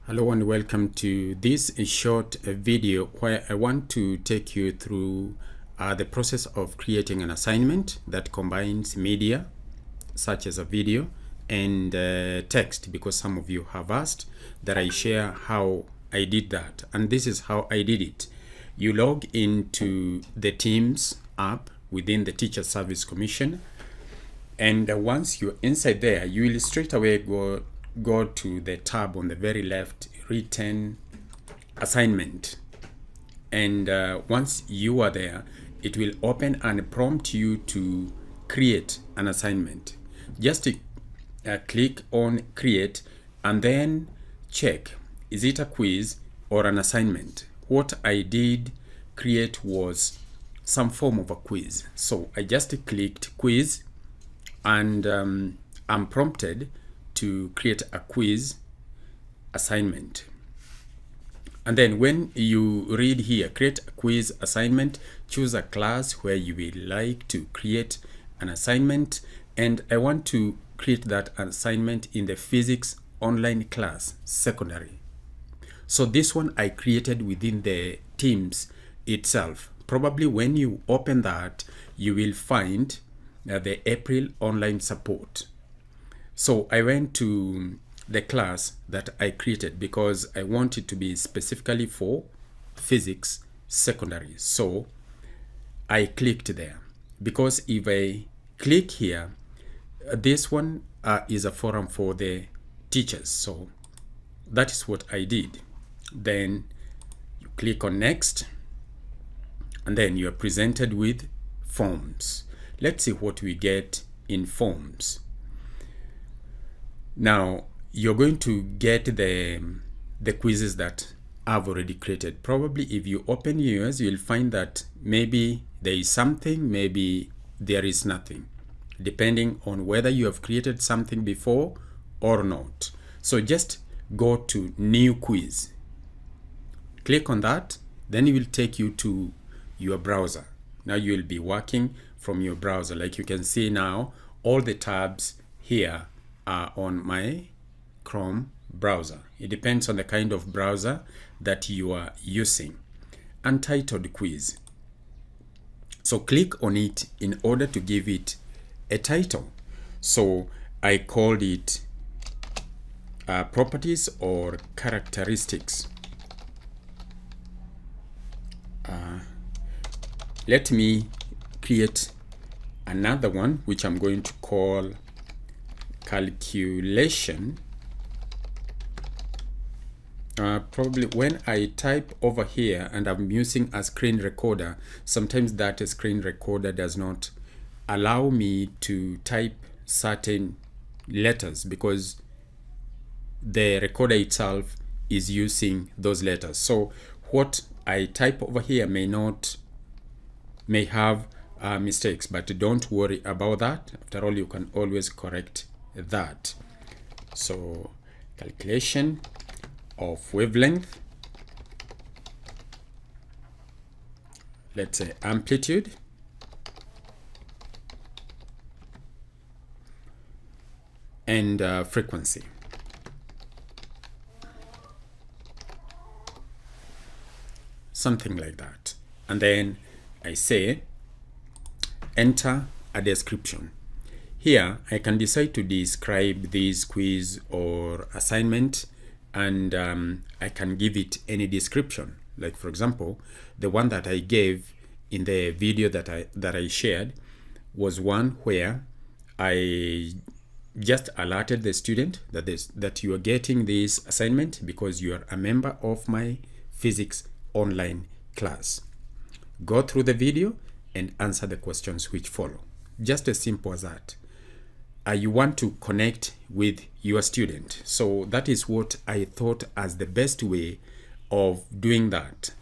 Hello and welcome to this short video where I want to take you through the process of creating an assignment that combines media such as a video and text, because some of you have asked that I share how I did that, and this is how I did it. You log into the Teams app within the Teacher Service Commission, and once you're inside there, you will straight away go to the tab on the very left, written assignment, and once you are there, it will open and prompt you to create an assignment. Just click on create and then check, is it a quiz or an assignment? What I did create was some form of a quiz, so I just clicked quiz, and I'm prompted to create a quiz assignment. And then when you read here, create a quiz assignment, choose a class where you will like to create an assignment. And I want to create that assignment in the physics online class, secondary. So this one I created within the Teams itself. Probably when you open that, you will find the April online support. So I went to the class that I created because I want it to be specifically for physics secondary. So I clicked there, because if I click here, this one is a forum for the teachers. So that is what I did. Then you click on next, and then you are presented with forms. Let's see what we get in forms. Now you're going to get the quizzes that I've already created. Probably if you open yours, you'll find that maybe there is something, maybe there is nothing, depending on whether you have created something before or not. So just go to new quiz, click on that, then it will take you to your browser. Now you will be working from your browser. Like you can see now, all the tabs here are on my Chrome browser. It depends on the kind of browser that you are using. Untitled quiz. So click on it in order to give it a title. So I called it properties or characteristics. Let me create another one, which I'm going to call calculation. Probably when I type over here and I'm using a screen recorder, sometimes that screen recorder does not allow me to type certain letters because the recorder itself is using those letters. So what I type over here may have mistakes, but don't worry about that. After all, you can always correct that. So calculation of wavelength, let's say amplitude, and frequency. Something like that. And then I say enter a description. Here I can decide to describe this quiz or assignment, and I can give it any description. Like for example, the one that I gave in the video that I shared was one where I just alerted the student that you are getting this assignment because you are a member of my physics online class. Go through the video and answer the questions which follow. Just as simple as that. You want to connect with your student. So that is what I thought as the best way of doing that.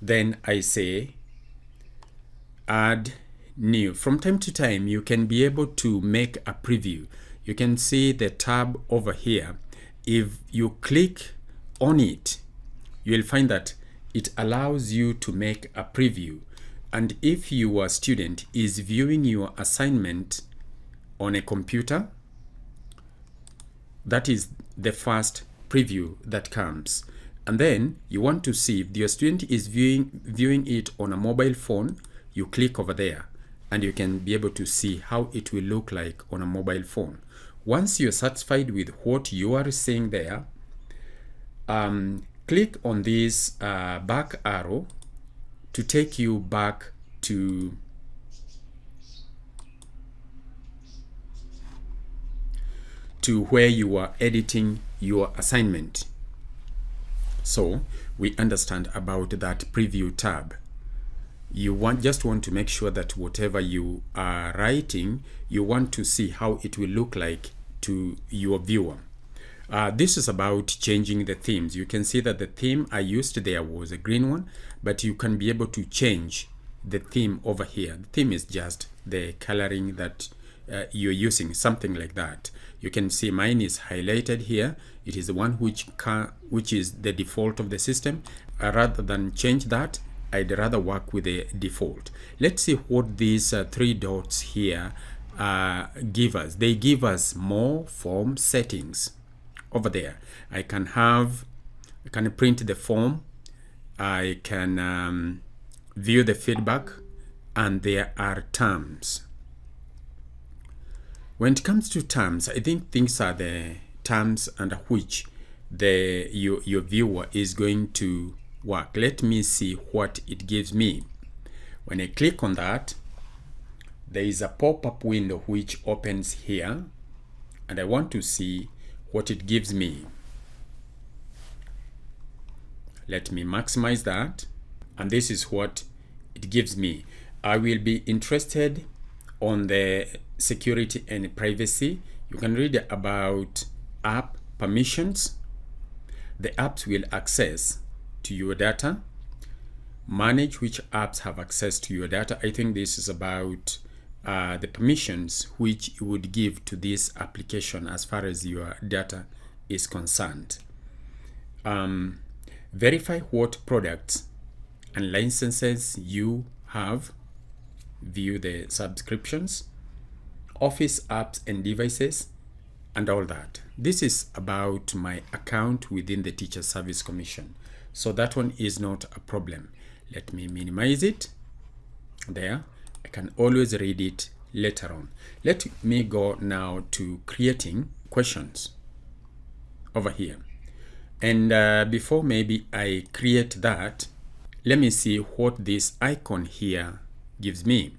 Then I say add new. From time to time, you can be able to make a preview. You can see the tab over here. If you click on it, you will find that it allows you to make a preview. And if your student is viewing your assignment on a computer, that is the first preview that comes. And then you want to see if your student is viewing it on a mobile phone, you click over there and you can be able to see how it will look like on a mobile phone. Once you're satisfied with what you are seeing there, click on this back arrow to take you back to where you are editing your assignment. So we understand about that preview tab. You just want to make sure that whatever you are writing, you want to see how it will look like to your viewer. This is about changing the themes. You can see that the theme I used there was a green one, but you can be able to change the theme over here. The theme is just the coloring that you're using, something like that. You can see mine is highlighted here. It is the one which is the default of the system. Rather than change that, I'd rather work with the default. Let's see what these three dots here give us. They give us more form settings over there. I can print the form, I can view the feedback, and there are terms. When it comes to terms, I think things are the terms under which your viewer is going to work. Let me see what it gives me. When I click on that, there is a pop-up window which opens here, and I want to see what it gives me. Let me maximize that, and this is what it gives me. I will be interested on the security and privacy. You can read about app permissions. The apps will access to your data. Manage which apps have access to your data. I think this is about the permissions which you would give to this application as far as your data is concerned. Verify what products and licenses you have. View the subscriptions, Office apps and devices, and all that. This is about my account within the Teacher Service Commission. So that one is not a problem. Let me minimize it. There. I can always read it later on. Let me go now to creating questions over here. And before maybe I create that, let me see what this icon here gives me.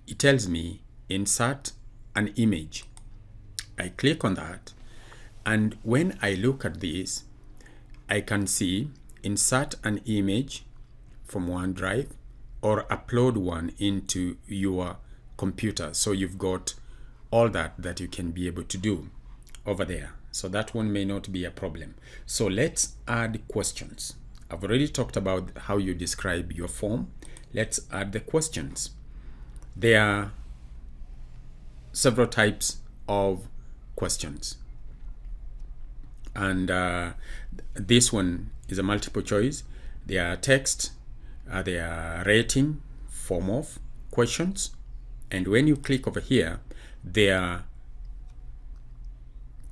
It tells me insert an image. I click on that, and when I look at this, I can see insert an image from OneDrive or upload one into your computer. So you've got all that you can be able to do over there. So that one may not be a problem. So let's add questions. I've already talked about how you describe your form. Let's add the questions. There are several types of questions. And this one is a multiple choice. There are text, there are rating, form of questions. And when you click over here, there are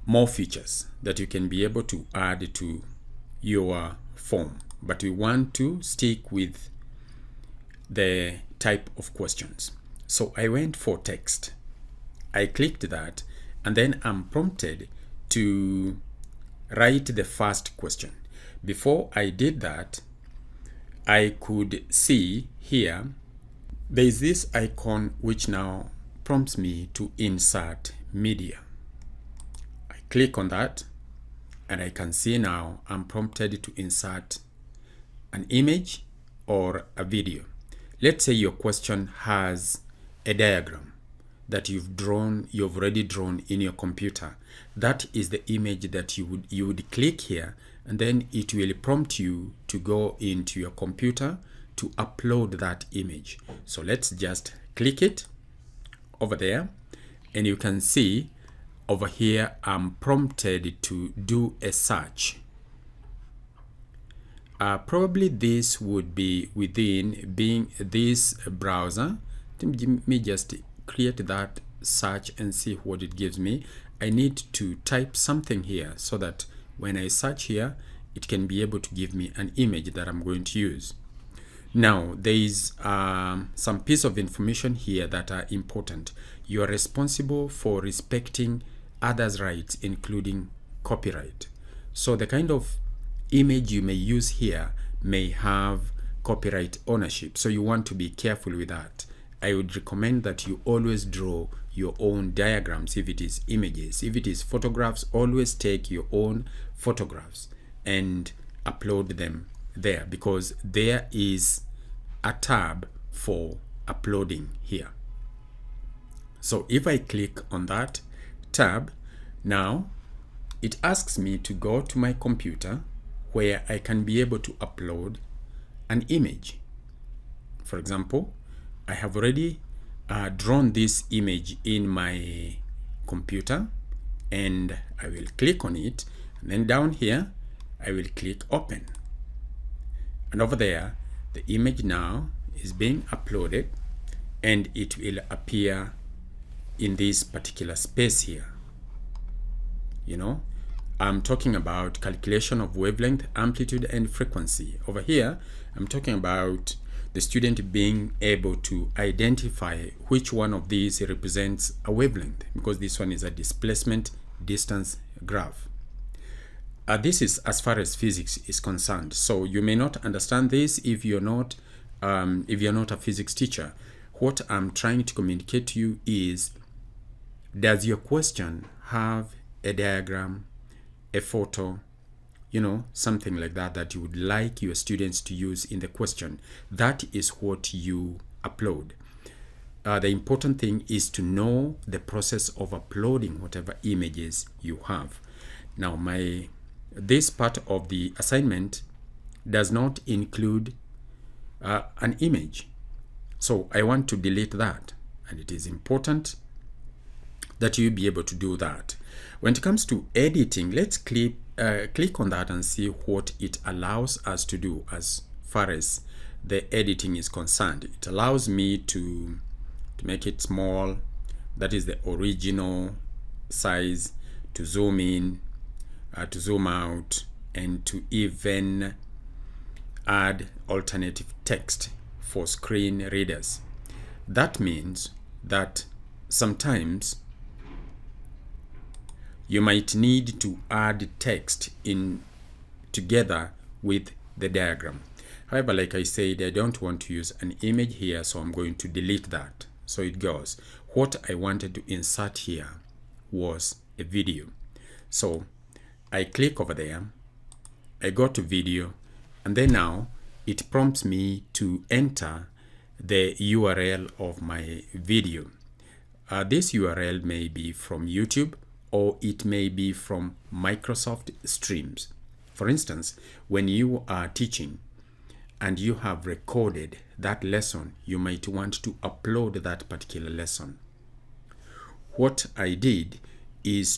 more features that you can be able to add to your form. But we want to stick with the type of questions. So I went for text. I clicked that, and then I'm prompted to write the first question. Before I did that, I could see here there is this icon which now prompts me to insert media. I click on that, and I can see now I'm prompted to insert an image or a video. Let's say your question has a diagram that you've already drawn in your computer. That is the image that you would click here, and then it will prompt you to go into your computer to upload that image. So let's just click it over there, and you can see over here I'm prompted to do a search. Probably this would be within being this browser. Let me just create that search and see what it gives me. I need to type something here so that when I search here, it can be able to give me an image that I'm going to use. Now, there is some piece of information here that are important. You are responsible for respecting others' rights, including copyright. So the kind of image you may use here may have copyright ownership. So you want to be careful with that. I would recommend that you always draw your own diagrams if it is images. If it is photographs, always take your own photographs and upload them there, because there is a tab for uploading here. So if I click on that tab, now it asks me to go to my computer where I can be able to upload an image. For example, I have already drawn this image in my computer, and I will click on it, and then down here I will click open, and over there the image now is being uploaded, and it will appear in this particular space here. You know, I'm talking about calculation of wavelength, amplitude, and frequency. Over here I'm talking about the student being able to identify which one of these represents a wavelength, because this one is a displacement distance graph. This is as far as physics is concerned. So you may not understand this if you're not a physics teacher. What I'm trying to communicate to you is, does your question have a diagram, a photo, you know, something like that that you would like your students to use in the question? That is what you upload. The important thing is to know the process of uploading whatever images you have. Now, this part of the assignment does not include an image, so I want to delete that, and it is important that you be able to do that. When it comes to editing, let's click on that and see what it allows us to do as far as the editing is concerned. It allows me to make it small, that is the original size, to zoom in, to zoom out, and to even add alternative text for screen readers. That means that sometimes you might need to add text in together with the diagram. However, like I said, I don't want to use an image here, so I'm going to delete that. So it goes. What I wanted to insert here was a video. So I click over there, I go to video, and then now it prompts me to enter the URL of my video. This URL may be from YouTube, or it may be from Microsoft Streams. For instance, when you are teaching and you have recorded that lesson, you might want to upload that particular lesson. What I did is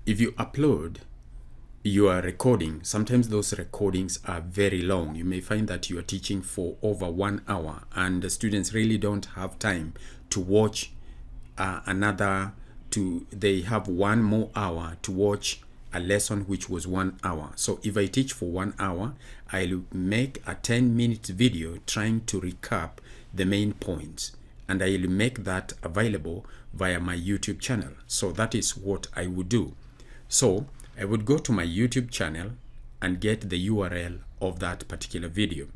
if you upload your recording, sometimes those recordings are very long. You may find that you are teaching for over 1 hour, and the students really don't have time to watch they have 1 more hour to watch a lesson which was 1 hour. So if I teach for 1 hour, I'll make a 10-minute video trying to recap the main points, and I'll make that available via my YouTube channel. So that is what I would do. So I would go to my YouTube channel and get the URL of that particular video,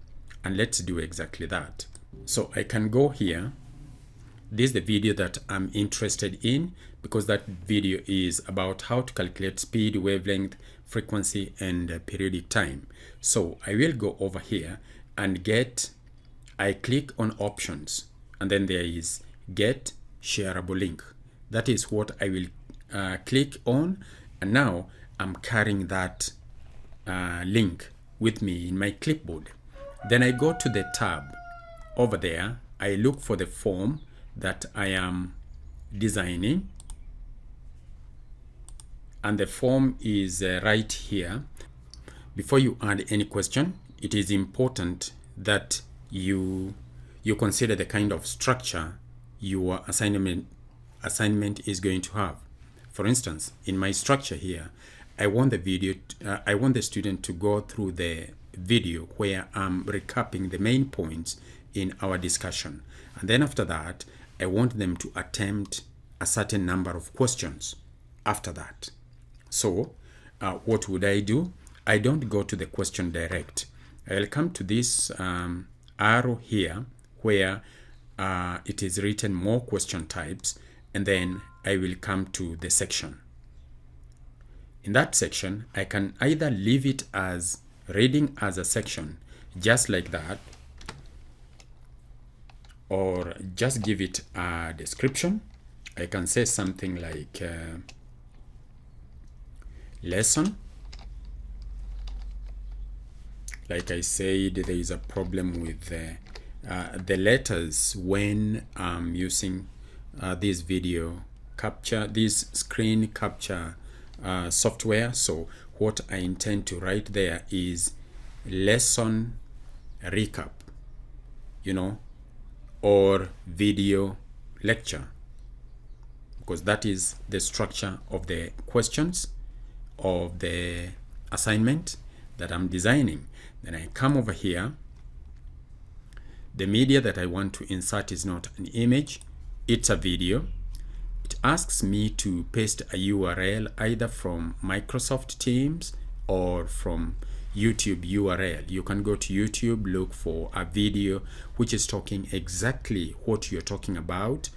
and let's do exactly that. So I can go here. This is the video that I'm interested in, because that video is about how to calculate speed, wavelength, frequency, and periodic time. So I will go over here and I click on options, and then there is get shareable link. That is what I will click on, and now I'm carrying that link with me in my clipboard. Then I go to the tab over there. I look for the form that I am designing, and the form is right here. Before you add any question, it is important that you consider the kind of structure your assignment is going to have. For instance, in my structure here, I want the student to go through the video where I'm recapping the main points in our discussion. And then after that, I want them to attempt a certain number of questions after that. So what would I do? I don't go to the question direct. I'll come to this arrow here where it is written more question types, and then I will come to the section. In that section, I can either leave it as reading as a section, just like that, or just give it a description. I can say something like lesson. Like I said, there is a problem with the letters when I'm using this screen capture software. So what I intend to write there is lesson recap, or video lecture, because that is the structure of the questions of the assignment that I'm designing. Then I come over here. The media that I want to insert is not an image, it's a video. It asks me to paste a URL either from Microsoft Teams or from YouTube URL. You can go to YouTube, look for a video which is talking exactly what you're talking about,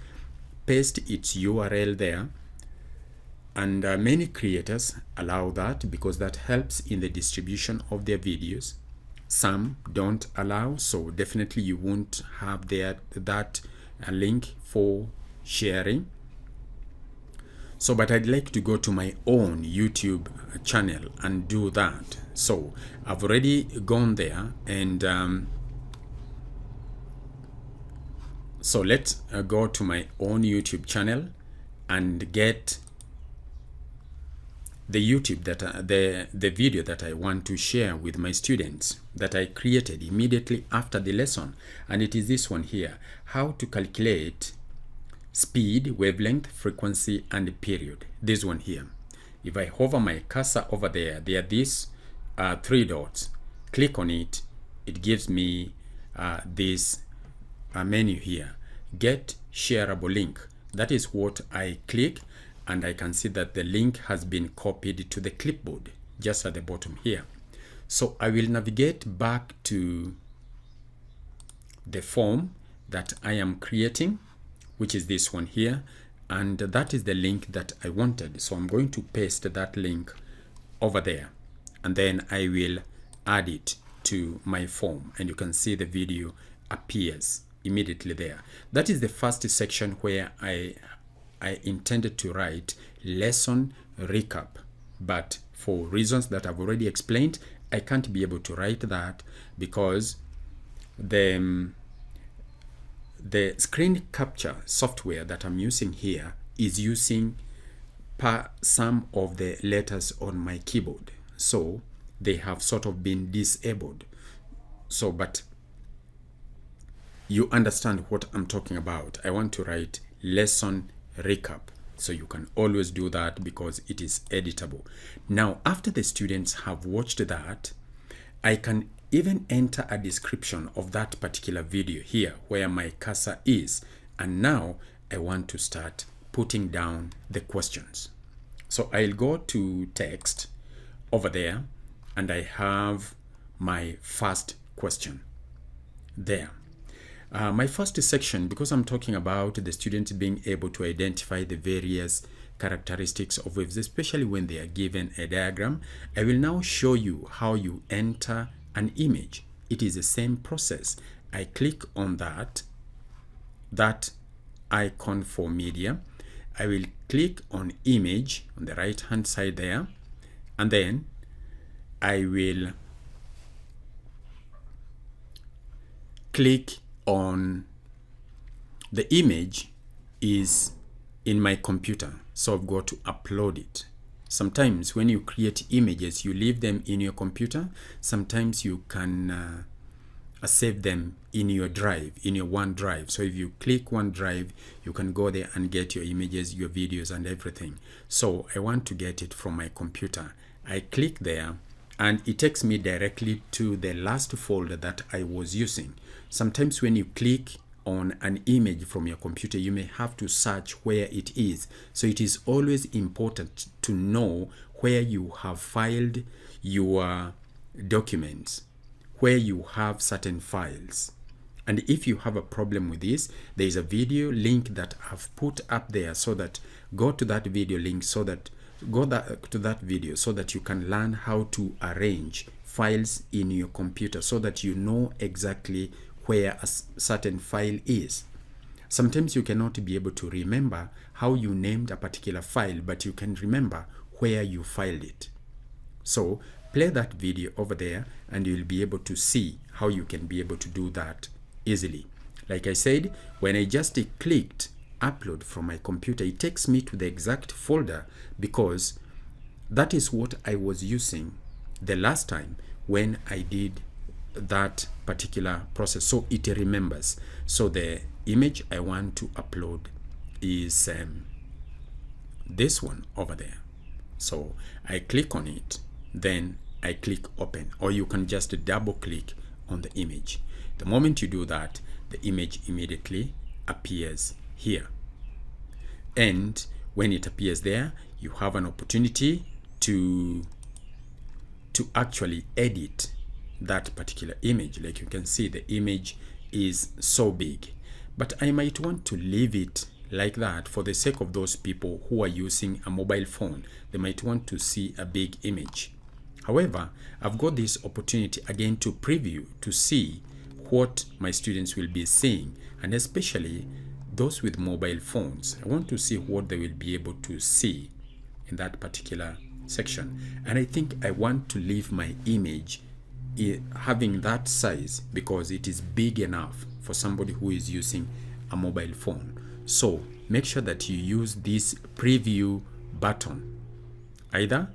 paste its URL there, and many creators allow that because that helps in the distribution of their videos. Some don't allow, so definitely you won't have that link for sharing. So, but I'd like to go to my own YouTube channel and do that. So I've already gone there, and so let's go to my own YouTube channel and get the the video that I want to share with my students that I created immediately after the lesson. And it is this one here: how to calculate speed, wavelength, frequency, and period. This one here. If I hover my cursor over there are these 3 dots. Click on it. It gives me this menu here. Get shareable link. That is what I click, and I can see that the link has been copied to the clipboard just at the bottom here. So I will navigate back to the form that I am creating, which is this one here, and that is the link that I wanted. So I'm going to paste that link over there, and then I will add it to my form, and you can see the video appears immediately there. That is the first section where I intended to write lesson recap, but for reasons that I've already explained, I can't be able to write that because the screen capture software that I'm using here is using some of the letters on my keyboard, so they have sort of been disabled. So, but you understand what I'm talking about. I want to write lesson recap, so you can always do that because it is editable. Now, after the students have watched that, I can even enter a description of that particular video here where my cursor is, and now I want to start putting down the questions. So I'll go to text over there, and I have my first question there. My first section, because I'm talking about the students being able to identify the various characteristics of waves, especially when they are given a diagram, I will now show you how you enter an image. It is the same process. I click on that icon for media. I will click on image on the right hand side there, and then I will click on the image is in my computer, so I've got to upload it. Sometimes when you create images, you leave them in your computer. Sometimes you can save them in your drive, in your OneDrive. So if you click OneDrive, you can go there and get your images, your videos, and everything. So I want to get it from my computer. I click there and it takes me directly to the last folder that I was using. Sometimes when you click on an image from your computer, you may have to search where it is. So it is always important to know where you have filed your documents, where you have certain files. And if you have a problem with this, there is a video link that I've put up there, so that go to that video link, so that to that video so that you can learn how to arrange files in your computer, so that you know exactly where a certain file is. Sometimes you cannot be able to remember how you named a particular file, but you can remember where you filed it. So play that video over there and you'll be able to see how you can be able to do that easily. Like I said, when I just clicked upload from my computer, it takes me to the exact folder, because that is what I was using the last time when I did that particular process. So it remembers. So the image I want to upload is this one over there. So I click on it, then I click open, or you can just double click on the image. The moment you do that, the image immediately appears here. And when it appears there, you have an opportunity to actually edit that particular image. Like you can see, the image is so big, but I might want to leave it like that for the sake of those people who are using a mobile phone. They might want to see a big image. However, I've got this opportunity again to preview, to see what my students will be seeing, and especially those with mobile phones. I want to see what they will be able to see in that particular section. And I think I want to leave my image having that size, because it is big enough for somebody who is using a mobile phone. So make sure that you use this preview button, either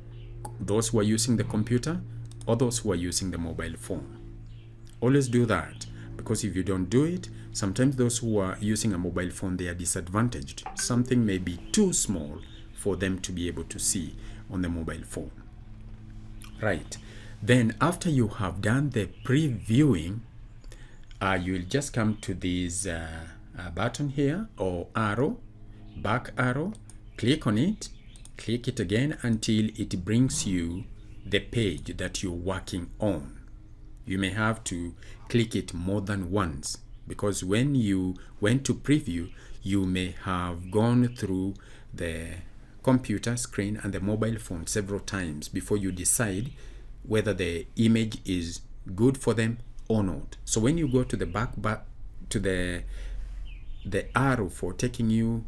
those who are using the computer or those who are using the mobile phone. Always do that, because if you don't do it, sometimes those who are using a mobile phone, they are disadvantaged. Something may be too small for them to be able to see on the mobile phone. Right. Then after you have done the previewing, you will just come to this button here, or arrow, back arrow, click on it, click it again until it brings you the page that you're working on. You may have to click it more than once, because when you went to preview, you may have gone through the computer screen and the mobile phone several times before you decide whether the image is good for them or not. So when you go to the back to the arrow for taking you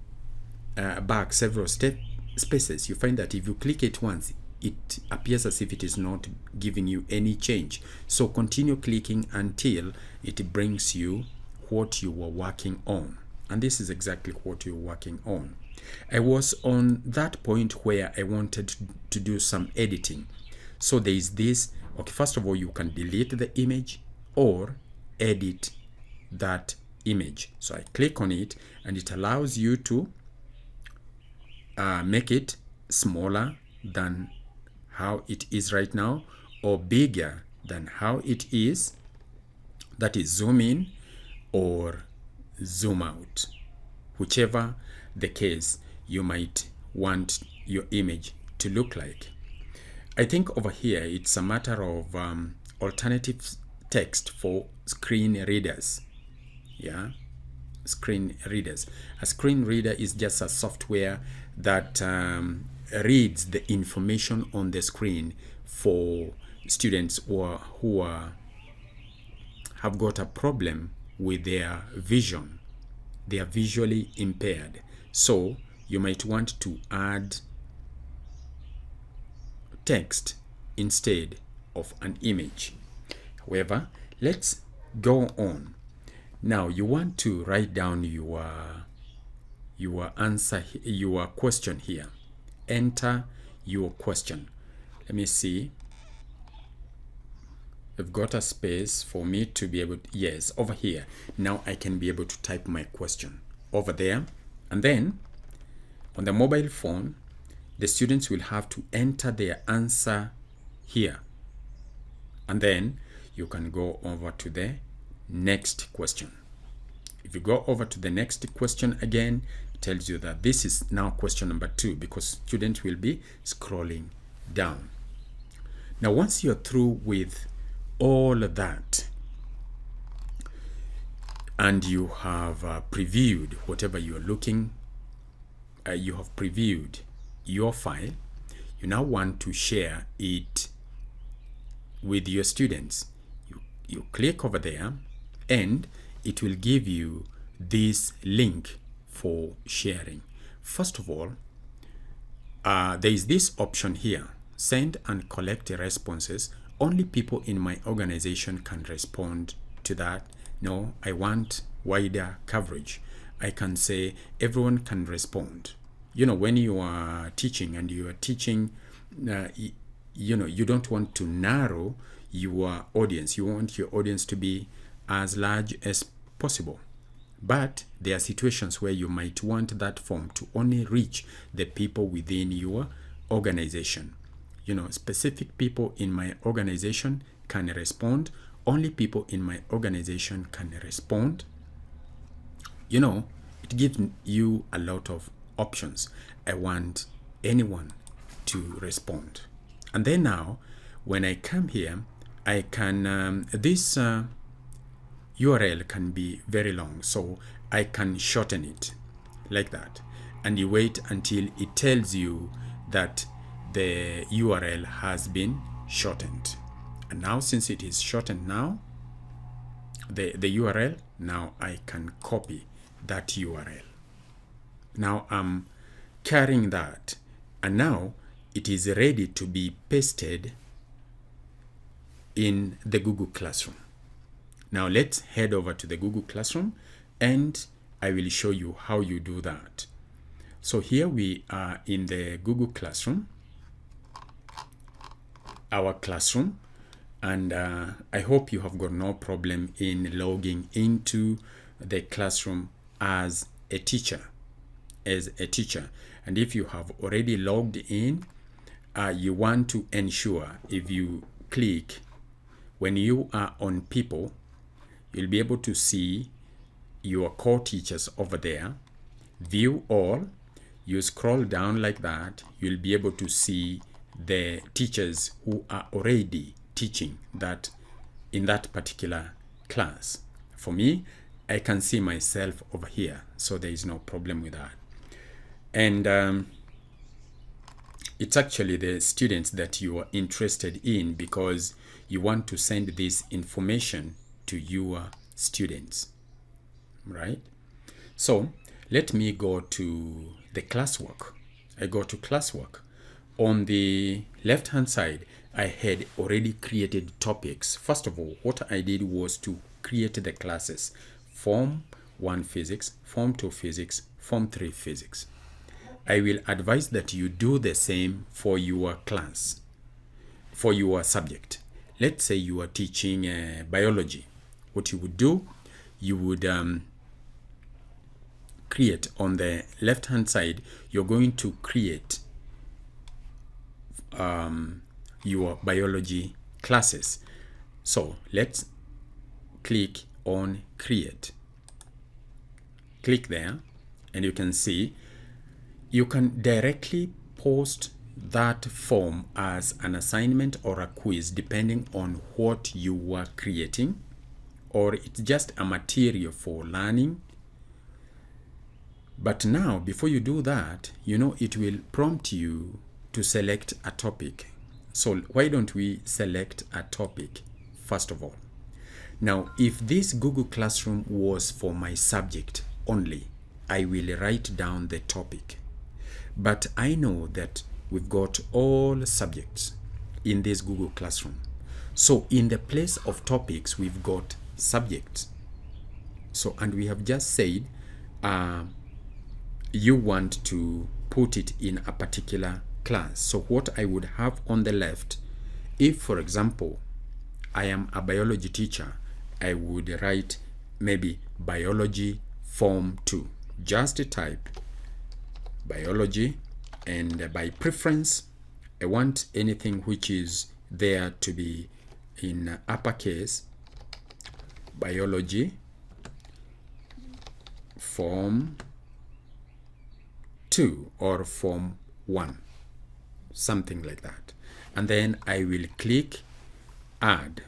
back several spaces, you find that if you click it once, it appears as if it is not giving you any change. So continue clicking until it brings you what you were working on. And this is exactly what you're working on. I was on that point where I wanted to do some editing. So there is this. Okay, first of all, you can delete the image or edit that image. So I click on it and it allows you to make it smaller than how it is right now, or bigger than how it is. That is zoom in or zoom out, whichever the case you might want your image to look like. I think over here it's a matter of alternative text for screen readers. Yeah, screen readers. A screen reader is just a software that reads the information on the screen for students who have got a problem with their vision. They are visually impaired. So you might want to add text instead of an image. However, let's go on. Now you want to write down your answer, your question here. Enter your question. Let me see. I've got a space for me to be able to, yes, over here. Now I can be able to type my question over there. And then on the mobile phone, the students will have to enter their answer here. And then you can go over to the next question. If you go over to the next question again, it tells you that this is now question number 2 because students will be scrolling down. Now, once you're through with all of that and you have previewed whatever you're looking, you have previewed your file, you now want to share it with your students. You click over there and it will give you this link for sharing. First of all, there is this option here, send and collect responses. Only people in my organization can respond to that. No, I want wider coverage. I can say everyone can respond. You know, when you are teaching and you are teaching, you don't want to narrow your audience. You want your audience to be as large as possible. But there are situations where you might want that form to only reach the people within your organization. You know, specific people in my organization can respond. Only people in my organization can respond. You know, it gives you a lot of options. I want anyone to respond. And then now, when I come here, I can, this URL can be very long, so I can shorten it like that. And you wait until it tells you that the URL has been shortened. And now, since it is shortened now, the URL, now I can copy that URL. Now I'm carrying that, and now it is ready to be pasted in the Google Classroom. Now let's head over to the Google Classroom and I will show you how you do that. So here we are in the Google Classroom, our classroom, and I hope you have got no problem in logging into the classroom as a teacher. And if you have already logged in, you want to ensure, if you click, when you are on people, you'll be able to see your core teachers over there. View all. You scroll down like that, you'll be able to see the teachers who are already teaching that in that particular class. For me, I can see myself over here, so there is no problem with that. And it's actually the students that you are interested in because you want to send this information to your students, right? So let me go to the Classwork. I go to Classwork. On the left hand side, I had already created topics. First of all, what I did was to create the classes: Form 1 Physics, Form 2 Physics, Form 3 Physics. I will advise that you do the same for your class, for your subject. Let's say you are teaching biology. What you would do, you would create on the left hand side, you're going to create your biology classes. So let's click on create. Click there and you can see you can directly post that form as an assignment or a quiz depending on what you are creating, or it's just a material for learning. But now, before you do that, you know, it will prompt you to select a topic. So why don't we select a topic first of all? Now, if this Google Classroom was for my subject only, I will write down the topic. But I know that we've got all subjects in this Google Classroom. So in the place of topics, we've got subjects. So, and we have just said, you want to put it in a particular class. So what I would have on the left, if for example, I am a biology teacher, I would write maybe biology form 2. Just type biology, and by preference I want anything which is there to be in uppercase. Biology form 2 or form 1, something like that. And then I will click add.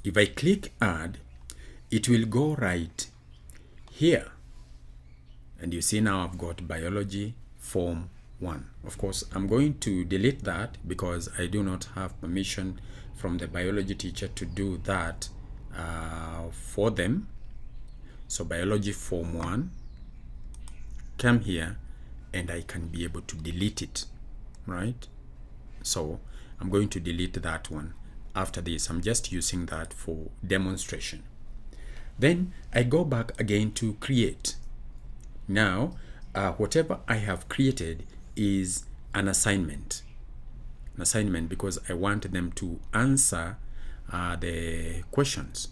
If I click add, it will go right here, and you see now I've got biology form 1. Of course, I'm going to delete that because I do not have permission from the biology teacher to do that for them. So biology form 1, come here, and I can be able to delete it, right? So I'm going to delete that one. After this, I'm just using that for demonstration. Then I go back again to create. Now, whatever I have created is an assignment. An assignment because I want them to answer the questions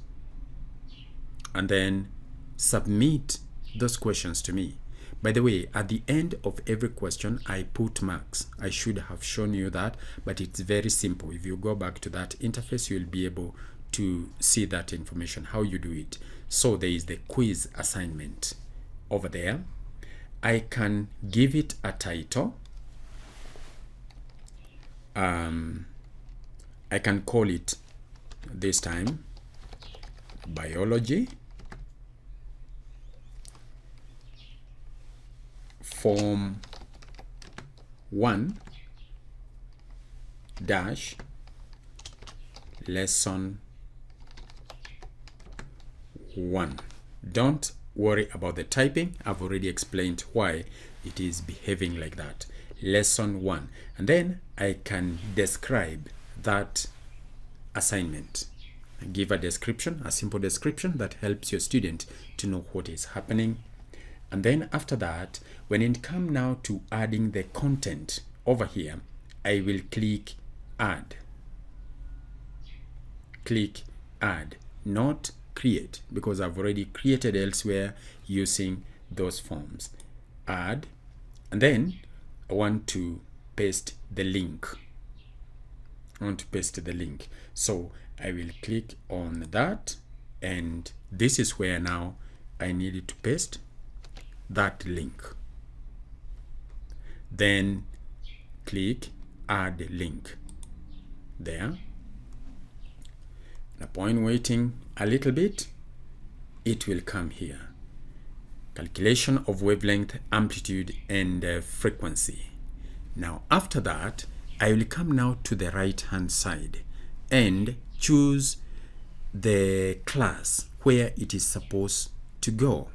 and then submit those questions to me. By the way, at the end of every question, I put marks. I should have shown you that, but it's very simple. If you go back to that interface, you'll be able to see that information, how you do it. So there is the quiz assignment over there. I can give it a title. I can call it this time biology form 1 dash lesson 1. Don't worry about the typing. I've already explained why it is behaving like that. Lesson 1. And then I can describe that assignment. Give a description, a simple description that helps your student to know what is happening. And then after that, when it comes now to adding the content over here, I will click add. Click add, not create, because I've already created elsewhere using those forms. Add, and then I want to paste the link. So I will click on that, and this is where now I needed to paste that link. Then click add link there. Upon waiting a little bit, it will come here. Calculation of wavelength, amplitude, and frequency. Now after that, I will come now to the right hand side and choose the class where it is supposed to go.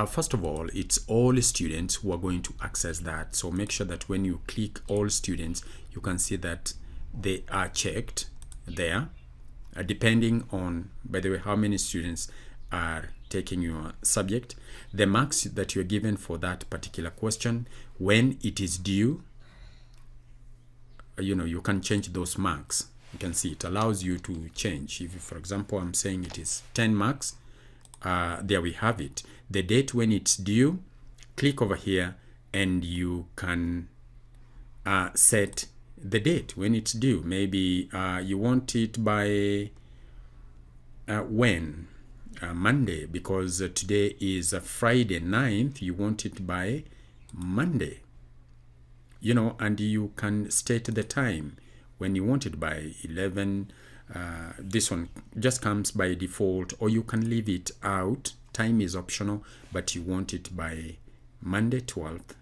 First of all, it's all students who are going to access that. So make sure that when you click all students, you can see that they are checked there, depending on, by the way, how many students are taking your subject, the marks that you're given for that particular question, when it is due. You can change those marks. You can see it allows you to change. If, for example, I'm saying it is 10 marks, there we have it. The date when it's due, click over here and you can set the date when it's due. Maybe you want it by when? Monday, because today is Friday 9th, you want it by Monday. And you can state the time when you want it by 11. This one just comes by default, or you can leave it out. Time is optional, but you want it by Monday 12th,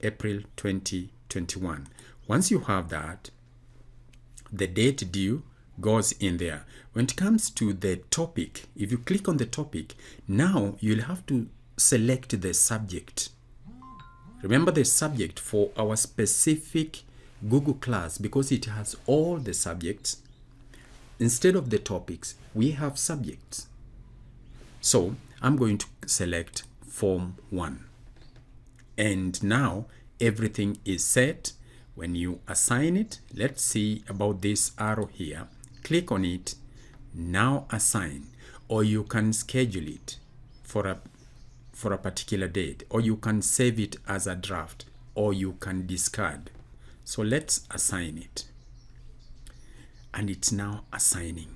April 2021. Once you have that, the date due goes in there. When it comes to the topic, if you click on the topic, now you'll have to select the subject. Remember the subject for our specific Google class, because it has all the subjects. Instead of the topics, we have subjects. So I'm going to select Form 1. And now everything is set. When you assign it, let's see about this arrow here. Click on it, now assign, or you can schedule it for a particular date, or you can save it as a draft, or you can discard. So let's assign it. And it's now assigning.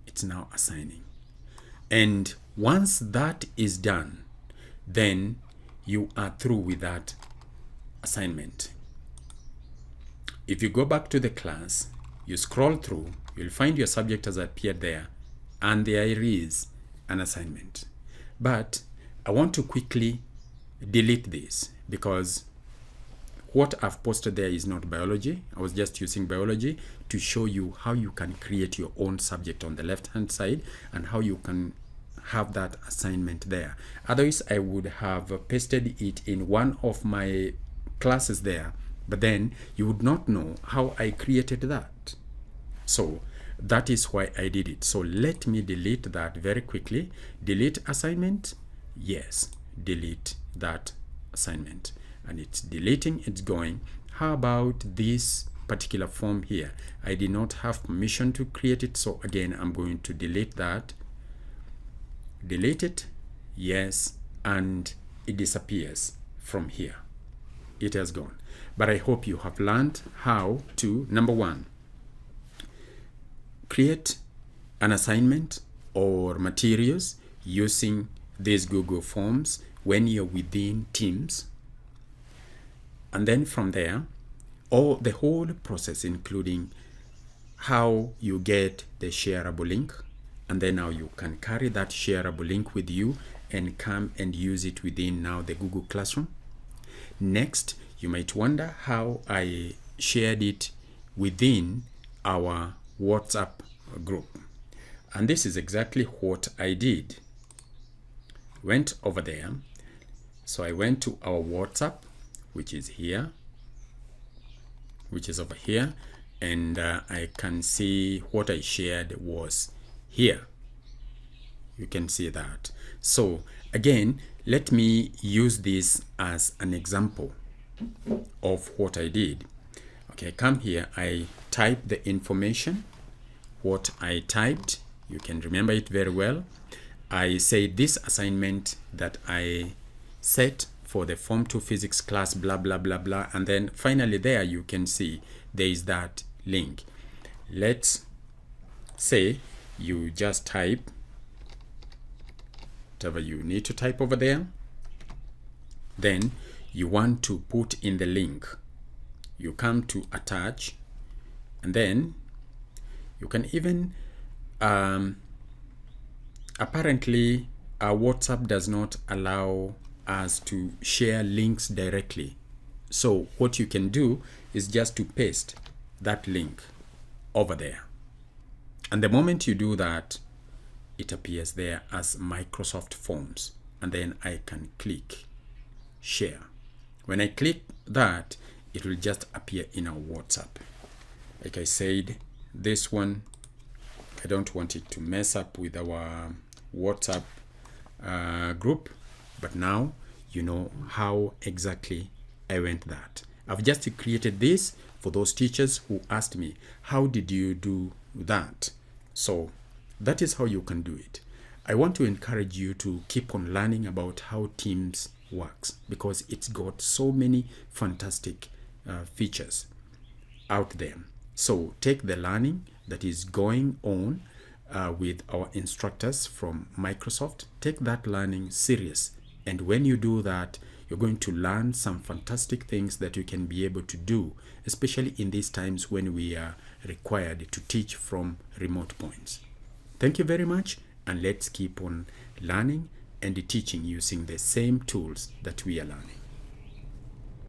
It's now assigning. And once that is done, then you are through with that assignment. If you go back to the class, you scroll through, you'll find your subject has appeared there, and there is an assignment. But I want to quickly delete this because what I've posted there is not biology. I was just using biology to show you how you can create your own subject on the left-hand side and how you can have that assignment there. Otherwise, I would have pasted it in one of my classes there, but then you would not know how I created that. So that is why I did it. So let me delete that very quickly. Delete assignment. Yes, delete that assignment. And it's deleting, it's going. How about this particular form here? I did not have permission to create it, so again I'm going to delete that. Delete it, yes, and it disappears from here. It has gone. But I hope you have learned how to, number one, create an assignment or materials using these Google Forms when you're within Teams. And then from there, the whole process, including how you get the shareable link, and then now you can carry that shareable link with you and come and use it within now the Google Classroom. Next, you might wonder how I shared it within our WhatsApp group. And this is exactly what I did. Went over there. So I went to our WhatsApp, which is here, which is over here, and I can see what I shared was here. You can see that. So again, let me use this as an example of what I did. Okay, come here, I type the information, what I typed, you can remember it very well. I say this assignment that I set for the Form 2 Physics class, blah, blah, blah, blah. And then finally there you can see there is that link. Let's say you just type whatever you need to type over there. Then you want to put in the link. You come to attach, and then you can even, apparently WhatsApp does not allow us to share links directly. So what you can do is just to paste that link over there. And the moment you do that, it appears there as Microsoft Forms. And then I can click share. When I click that, it will just appear in our WhatsApp. Like I said, this one, I don't want it to mess up with our WhatsApp group, but now you know how exactly I went that. I've just created this for those teachers who asked me, how did you do that? So that is how you can do it. I want to encourage you to keep on learning about how Teams works, because it's got so many fantastic features out there. So take the learning that is going on with our instructors from Microsoft. Take that learning serious. And when you do that, you're going to learn some fantastic things that you can be able to do, especially in these times when we are required to teach from remote points. Thank you very much, and let's keep on learning and teaching using the same tools that we are learning.